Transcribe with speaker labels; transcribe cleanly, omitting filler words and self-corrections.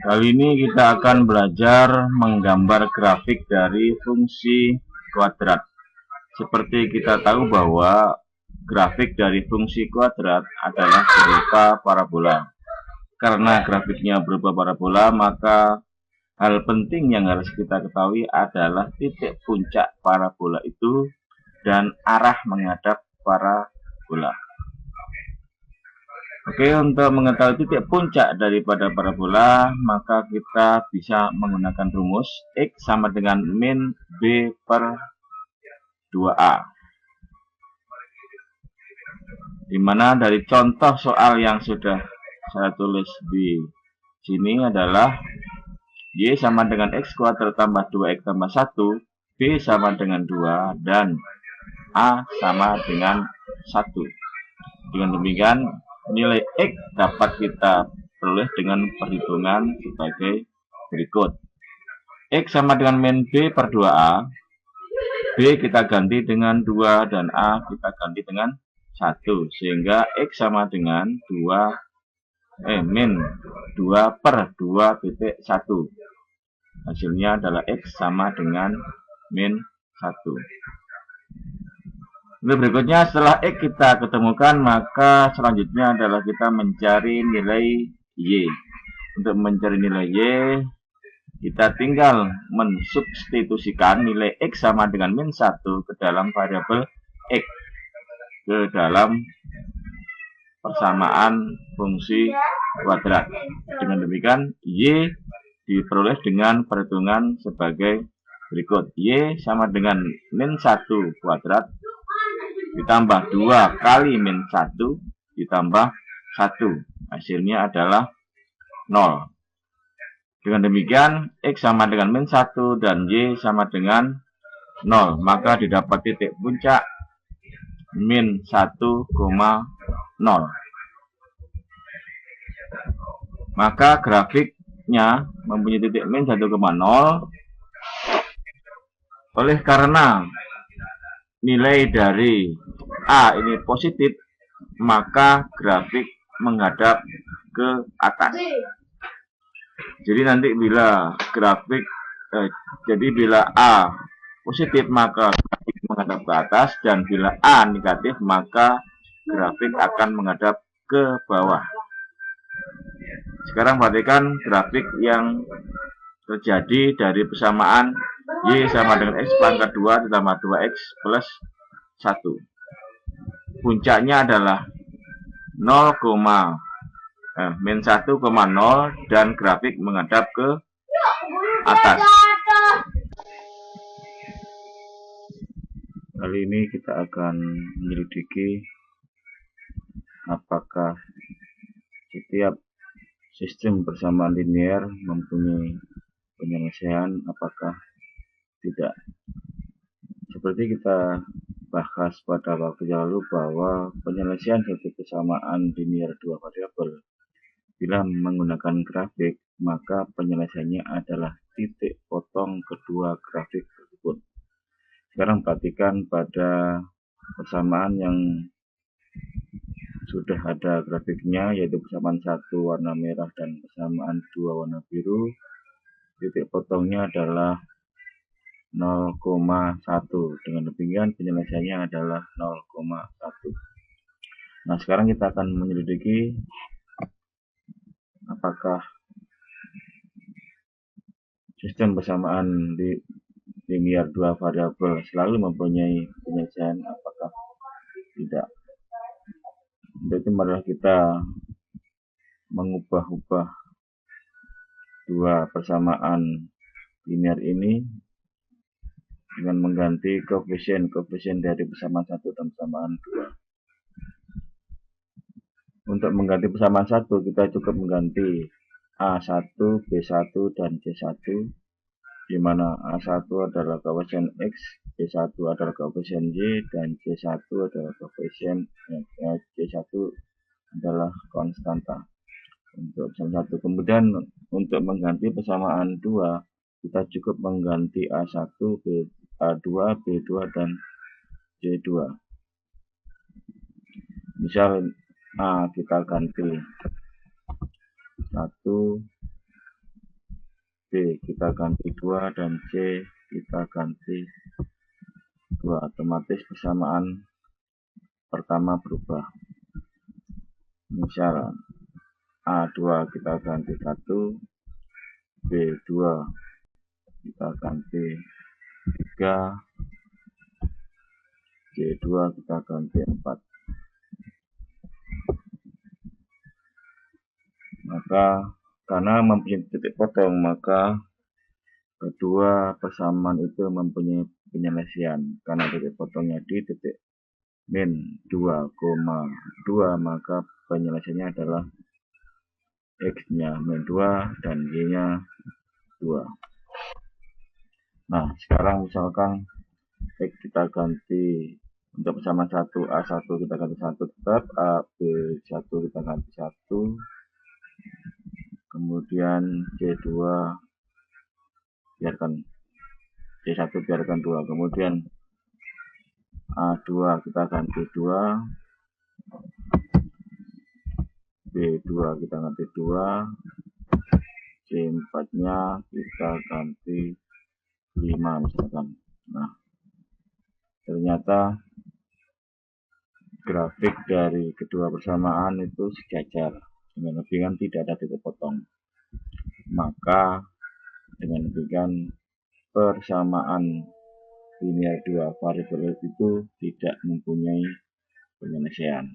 Speaker 1: Kali ini kita akan belajar menggambar grafik dari fungsi kuadrat. Seperti kita tahu bahwa grafik dari fungsi kuadrat adalah berupa parabola. Karena grafiknya berupa parabola, maka hal penting yang harus kita ketahui adalah titik puncak parabola itu dan arah menghadap parabola. Oke, untuk mengetahui titik puncak daripada parabola, maka kita bisa menggunakan rumus X sama dengan min B per 2A. Dimana dari contoh soal yang sudah saya tulis di sini adalah Y sama dengan X kuadrat tambah 2X tambah 1, B sama dengan 2, dan A sama dengan 1. Dengan demikian, nilai X dapat kita peroleh dengan perhitungan sebagai berikut. X sama dengan min B per 2A. B kita ganti dengan 2 dan A kita ganti dengan 1. Sehingga X sama dengan min 2 per 2,1. Hasilnya adalah X sama dengan min 1. Berikutnya setelah X kita ketemukan, maka selanjutnya adalah kita mencari nilai Y. Untuk mencari nilai Y, kita tinggal mensubstitusikan nilai X sama dengan min 1 ke dalam variabel X, ke dalam persamaan fungsi kuadrat. Dengan demikian, Y diperoleh dengan perhitungan sebagai berikut. Y sama dengan min 1 kuadrat ditambah 2 kali min 1 ditambah 1. Hasilnya adalah 0. Dengan demikian, X sama dengan min 1 dan Y sama dengan 0. Maka didapat titik puncak min 1,0. Maka grafiknya mempunyai titik min 1,0. Oleh karena nilai dari A ini positif, maka grafik menghadap ke atas. Jadi nanti bila bila A positif maka grafik menghadap ke atas, dan bila A negatif maka grafik akan menghadap ke bawah. Sekarang perhatikan grafik yang terjadi dari persamaan Y sama dengan X pangkat 2 ditambah 2X plus 1. Puncaknya adalah min 1,0 dan grafik menghadap ke atas. Kali ini kita akan menyelidiki apakah setiap sistem persamaan linear mempunyai penyelesaian, apakah tidak. Seperti kita bahas pada waktu yang lalu bahwa penyelesaian suatu persamaan linear dua variabel bila menggunakan grafik, maka penyelesaiannya adalah titik potong kedua grafik tersebut. Sekarang perhatikan pada persamaan yang sudah ada grafiknya, yaitu persamaan 1 warna merah dan persamaan 2 warna biru. Titik potongnya adalah 0,1. Dengan demikian penyelesaiannya adalah 0,1. Nah, sekarang kita akan menyelidiki apakah sistem persamaan di linear dua variabel selalu mempunyai penyelesaian, apakah tidak. Untuk itu marilah kita mengubah-ubah dua persamaan linear ini dengan mengganti koefisien dari persamaan 1 dan persamaan 2. Untuk mengganti persamaan 1, kita cukup mengganti A1, B1, dan C1, di mana A1 adalah koefisien X, B1 adalah koefisien Y, dan C1 adalah koefisien C1 adalah konstanta. Untuk persamaan 1. Kemudian untuk mengganti persamaan 2, kita cukup mengganti A1, A2, B2, dan C2. Misal kita ganti 1, B kita ganti 2 dan C kita ganti 2. Otomatis persamaan pertama berubah. Misal A2 kita ganti 1, B2 kita ganti 3, C2 kita ganti 4. Maka karena mempunyai titik potong, maka kedua persamaan itu mempunyai penyelesaian. Karena titik potongnya di titik min 2,2, maka penyelesaiannya adalah X-nya min 2 dan Y-nya 2. Nah, sekarang misalkan X kita ganti untuk persamaan 1, A1 kita ganti 1 tetap, AB1 kita ganti 1, kemudian C2 biarkan, C1 biarkan 2, kemudian A2 kita ganti 2, B2 kita ganti 2, C4 nya kita ganti 5 misalkan. Nah, ternyata grafik dari kedua persamaan itu sejajar, dengan demikian tidak ada titik potong. Maka dengan demikian persamaan linear dua variabel itu tidak mempunyai penyelesaian.